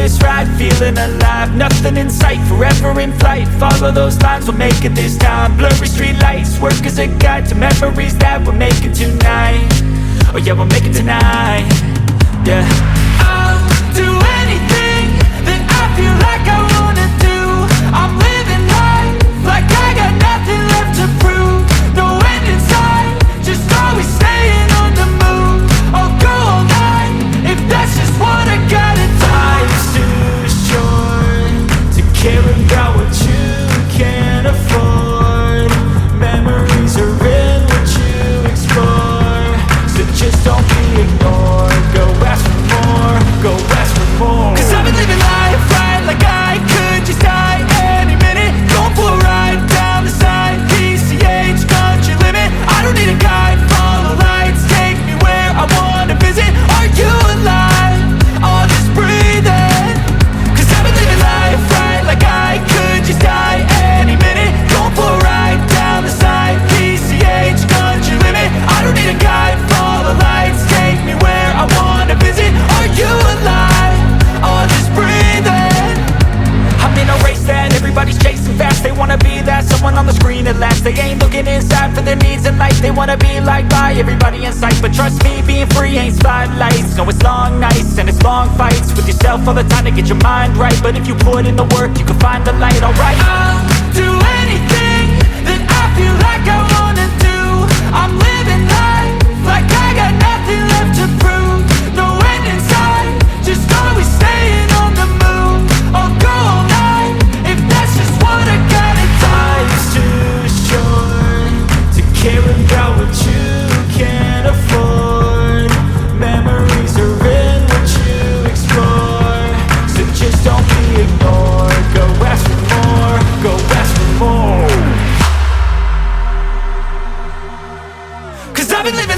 this ride, feeling alive. Nothing in sight, forever in flight. Follow those lines, we'll make it this time. Blurry street lights, work as a guide to memories that we're making tonight. Oh yeah, we'll make it tonight. Yeah, I'll do anything that I feel like I wanna do. I'm living life like I got nothing left to prove. No end in sight, just always staying on the move. I'll go all night if that's just what I gotta do. Life's too short to care about what you can't afford. Memories are in what you explore, so just don't be ignored. Go ask for more, go ask for more. Cause I've been living life right like I could just die any minute. Going for a ride down the side, PCH, country limit. I don't need a guide, follow lights, take me where I wanna visit. Are you alive? Or just breathing? Cause I've been living life right like I could just die any minute. Going for a ride down the side, PCH, country limit. I don't need a guide, follow lights, take me where I wanna visit. Are you alive? Or just breathing? I'm in a race that everybody's chasing fast. They wanna be that someone on the screen at last. They ain't looking inside for their needs in life. They wanna be liked by everybody in sight. But trust me, being free ain't spotlights. No, it's long nights and it's long fights with yourself all the time to get your mind right. But if you put in the work, you can find the light, alright. I'll do anything that I feel like I wanna do. I'm living life like I got nothing left to prove. No end in sight, just always staying on the move. I'll go all night if that's just what I gotta do. Life's too short to care about what you can't afford. Memories are in what you explore, so just don't be ignored. Go ask for more, go ask for more. Cause I've been living